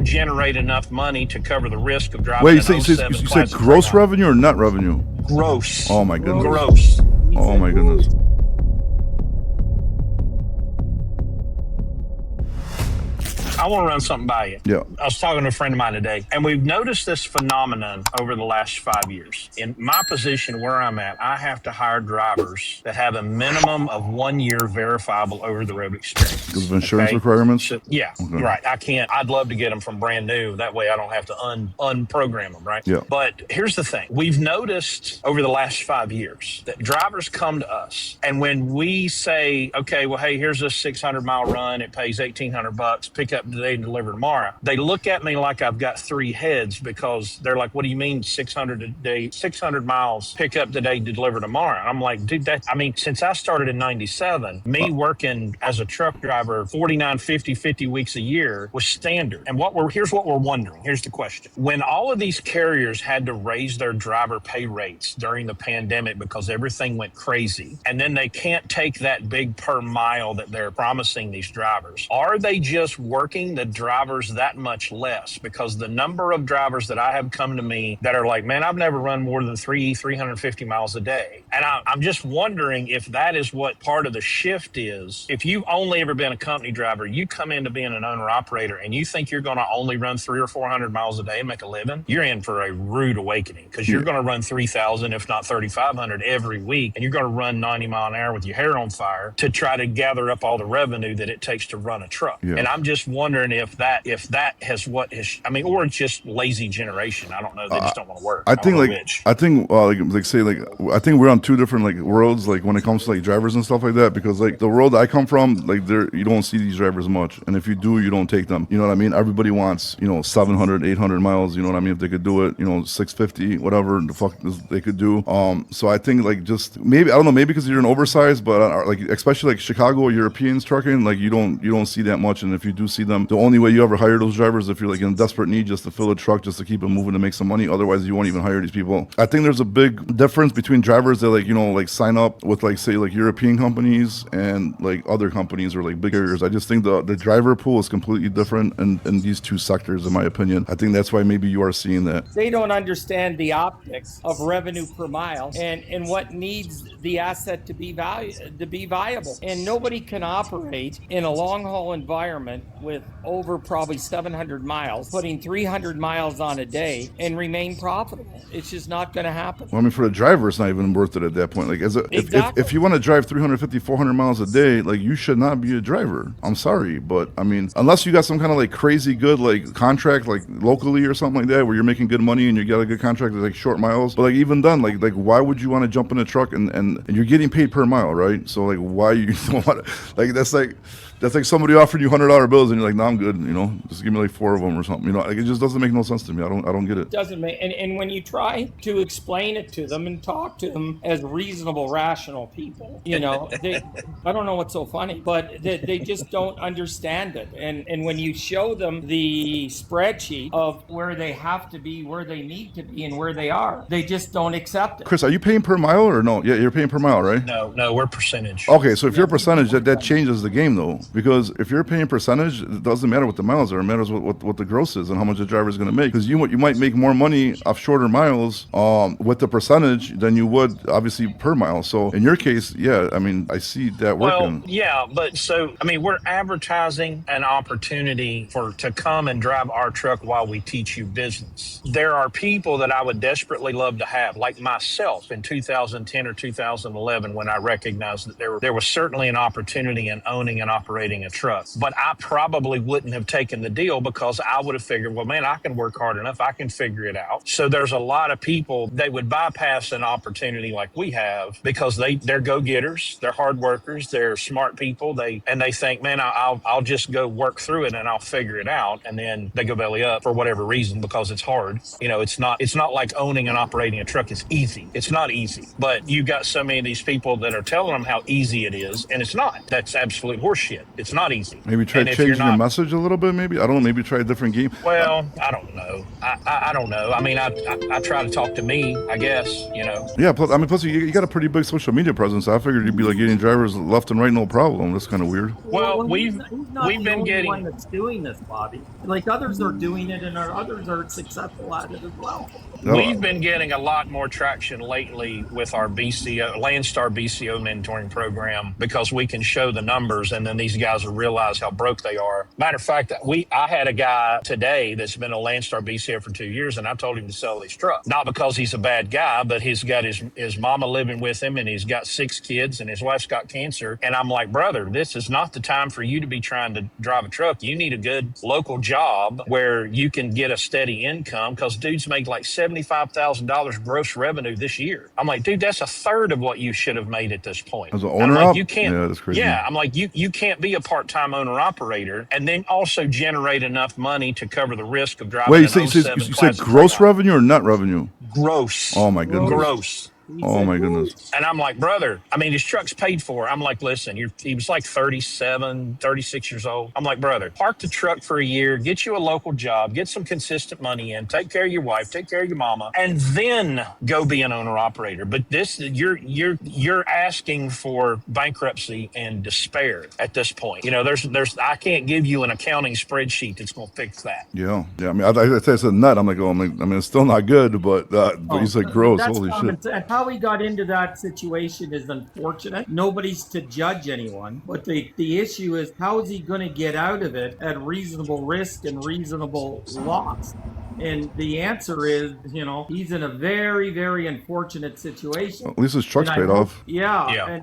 generate enough money to cover the risk of driving Wait, an you 07 said classic gross Freightliner. revenue or net revenue? Gross. Oh my goodness. Gross. Oh my goodness. I want to run something by you. Yeah. I was talking to a friend of mine today, and we've noticed this phenomenon over the last 5 years. In my position where I'm at, I have to hire drivers that have a minimum of 1 year verifiable over-the-road experience. Because of insurance requirements? So, yeah, Okay. right. I can't. I'd love to get them from brand new. That way I don't have to unprogram them, right? Yeah. But here's the thing. We've noticed over the last 5 years that drivers come to us, and when we say, okay, well, hey, here's this 600-mile run. It pays $1,800. Pick up today and deliver tomorrow. They look at me like I've got three heads because they're like, what do you mean 600 a day, 600 miles, pick up today to deliver tomorrow? I'm like, dude, since I started in 97, me working as a truck driver 49, 50 weeks a year was standard. And here's what we're wondering. Here's the question. When all of these carriers had to raise their driver pay rates during the pandemic because everything went crazy, and then they can't take that big per mile that they're promising these drivers, are they just working the drivers that much less? Because the number of drivers that I have come to me that are like, man, I've never run more than 350 miles a day. And I'm just wondering if that is what part of the shift is. If you've only ever been a company driver, you come into being an owner operator and you think you're going to only run 300 or 400 miles a day and make a living, you're in for a rude awakening, because you're going to run 3,000, if not 3,500 every week. And you're going to run 90 mile an hour with your hair on fire to try to gather up all the revenue that it takes to run a truck. Yeah. And I'm just wondering if that has what is, I mean, or it's just lazy generation. I don't know. They just don't want to work. I think we're on two different like worlds, like when it comes to like drivers and stuff like that, because like the world I come from, like you don't see these drivers much, and if you do, you don't take them. You know what I mean? Everybody wants 700, 800 miles. You know what I mean? If they could do it, 650, whatever the fuck they could do. So I think like just maybe, I don't know, maybe because you're an oversized, but like especially like Chicago Europeans trucking, like you don't see that much, and if you do see them, the only way you ever hire those drivers if you're like in desperate need just to fill a truck, just to keep it moving to make some money. Otherwise, you won't even hire these people. I think there's a big difference between drivers that like sign up with like say like European companies and like other companies or like big carriers. I just think the driver pool is completely different in these two sectors, in my opinion. I think that's why maybe you are seeing that. They don't understand the optics of revenue per mile and what needs the asset to be viable. And nobody can operate in a long haul environment with over probably 700 miles, putting 300 miles on a day and remain profitable. It's just not going to happen. Well, I mean, for the driver, it's not even worth it at that point. Like, if you want to drive 350, 400 miles a day, like, you should not be a driver. I'm sorry, but I mean, unless you got some kind of like crazy good like contract, like locally or something like that, where you're making good money and you get a good contract with like short miles. But like even then, like why would you want to jump in a truck and you're getting paid per mile, right? So like, why you don't want to, like that's like somebody offering you $100 bills and you're like, no, I'm good, just give me like 4 of them or something, like it just doesn't make no sense to me. I don't get it. Doesn't make, and when you try to explain it to them and talk to them as reasonable, rational people, I don't know what's so funny, but they just don't understand it. And when you show them the spreadsheet of where they have to be, where they need to be, and where they are, they just don't accept it. Chris, are you paying per mile or no? Yeah, you're paying per mile, right? No, we're percentage. Okay, so if you're a percentage, that changes the game though. Because if you're paying percentage, it doesn't matter what the miles are. It matters what the gross is and how much the driver is going to make. Because you might make more money off shorter miles with the percentage than you would obviously per mile. So in your case, yeah, I mean, I see that working. Well, yeah, but so I mean, we're advertising an opportunity to come and drive our truck while we teach you business. There are people that I would desperately love to have, like myself in 2010 or 2011, when I recognized that there was certainly an opportunity in owning and operating a truck. But I probably wouldn't have taken the deal because I would have figured, well, man, I can work hard enough. I can figure it out. So there's a lot of people, they would bypass an opportunity like we have because they're go-getters, they're hard workers, they're smart people. They think, man, I'll just go work through it and I'll figure it out. And then they go belly up for whatever reason because it's hard. It's not like owning and operating a truck is easy. It's not easy. But you got so many of these people that are telling them how easy it is, and it's not. That's absolute horseshit. It's not easy. Maybe try And if you're changing your not, message a little bit. Maybe I don't know. Maybe try a different game. well, I don't know. I don't know. I mean, I try to talk to me, I guess, you know. Yeah, plus you got a pretty big social media presence. I figured you'd be like getting drivers left and right, no problem. That's kind of weird. Well, he's not we've the been only getting. one that's doing this, Bobby. Like others are doing it, and others are successful at it as well. We've been getting a lot more traction lately with our BCO, Landstar BCO mentoring program, because we can show the numbers, and then these guys will realize how broke they are. Matter of fact, I had a guy today that's been a Landstar BCO for 2 years, and I told him to sell his truck. Not because he's a bad guy, but he's got his mama living with him, and he's got 6 kids, and his wife's got cancer. And I'm like, brother, this is not the time for you to be trying to drive a truck. You need a good local job where you can get a steady income, because dudes make like $75,000 gross revenue this year. I'm like, dude, that's a third of what you should have made at this point. As an I'm owner like, op? you can't. Yeah, that's crazy. Yeah, I'm like, you can't be a part-time owner-operator and then also generate enough money to cover the risk of driving. Wait, you said gross revenue or net revenue? Gross. Oh my goodness. Gross. Oh my goodness. And I'm like, brother, I mean, his truck's paid for. I'm like, listen, he was like 37, 36 years old. I'm like, brother, park the truck for a year, get you a local job, get some consistent money in, take care of your wife, take care of your mama, and then go be an owner operator. But this, you're asking for bankruptcy and despair at this point. You know, I can't give you an accounting spreadsheet that's going to fix that. Yeah. I mean, I said net. I mean, it's still not good, but you said gross. Holy shit. And how we got into that situation is unfortunate. Nobody's to judge anyone, but the issue is, how is he going to get out of it at reasonable risk and reasonable loss? And the answer is, you know, he's in a very, very unfortunate situation. At least his truck's paid off. Yeah.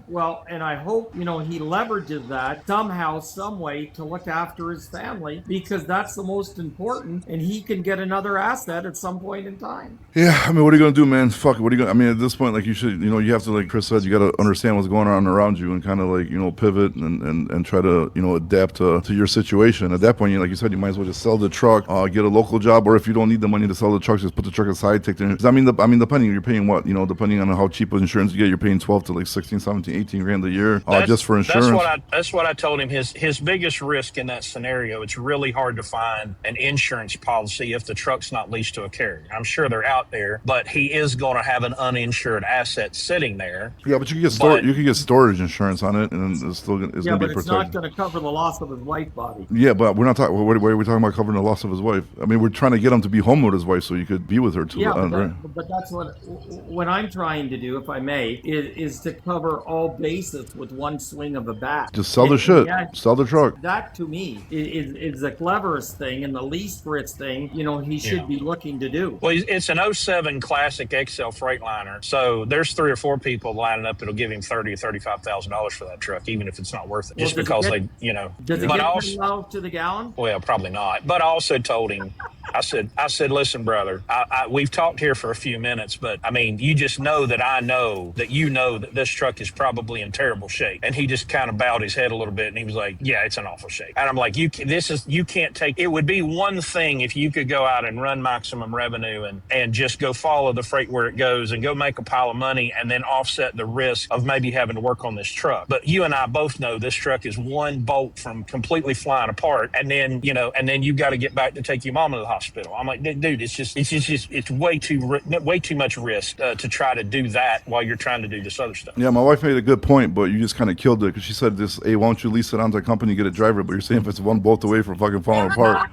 And I hope, you know, he leverages that somehow, some way to look after his family, because that's the most important, and he can get another asset at some point in time. Yeah, I mean, what are you gonna do, man? Fuck it. What are you gonna? I mean, at this point, like, you should, you know, you have to, like Chris said, you got to understand what's going on around you and kind of like, you know, pivot and try to, you know, adapt to your situation. At that point, like you said, you might as well just sell the truck, get a local job, or if you don't need the money to sell the truck, just put the truck aside, take the. I mean, depending, you're paying what, you know, depending on how cheap of insurance you get, you're paying 12 to like 16, 17, 18 grand a year just for insurance. That's what I told him. His biggest risk in that scenario, it's really hard to find an insurance policy if the truck's not leased to a carrier. I'm sure they're out there, but he is going to have an uninsured asset sitting there. Yeah, but you can get storage insurance on it, and it's still going to be protected. It's not going to cover the loss of his wife, Bobby. Yeah, but we're not talking. What are we talking about covering the loss of his wife? I mean, we're trying to get him to be home with his wife so you could be with her too. Yeah, right? but that's what I'm trying to do, if I may, is to cover all bases with one swing of a bat. Just sell the shit. Sell the truck. That, to me, is the cleverest thing and the least risk thing, you know, he should be looking to do. Well, it's an 07 Classic XL Freightliner, so there's 3 or 4 people lining up that'll give him $30,000 or $35,000 for that truck, even if it's not worth it, just because they, you know. Does it get pretty low to the gallon? Well, probably not. But I also told him, I said, listen, brother, we've talked here for a few minutes, but I mean, you just know that I know that you know that this truck is probably in terrible shape. And he just kind of bowed his head a little bit, and he was like, yeah, it's in awful shape. And I'm like, you can't take, it would be one thing if you could go out and run maximum revenue and just go follow the freight where it goes and go make a pile of money and then offset the risk of maybe having to work on this truck. But you and I both know this truck is one bolt from completely flying apart. And then, you know, and then you got to get back to take your mom to the hospital. I'm like, dude, it's way too much risk to try to do that while you're trying to do this other stuff. Yeah, my wife made a good point, but you just kind of killed it because she said this, hey, why don't you lease it onto a company, get a driver? But you're saying if it's one bolt away from fucking falling apart.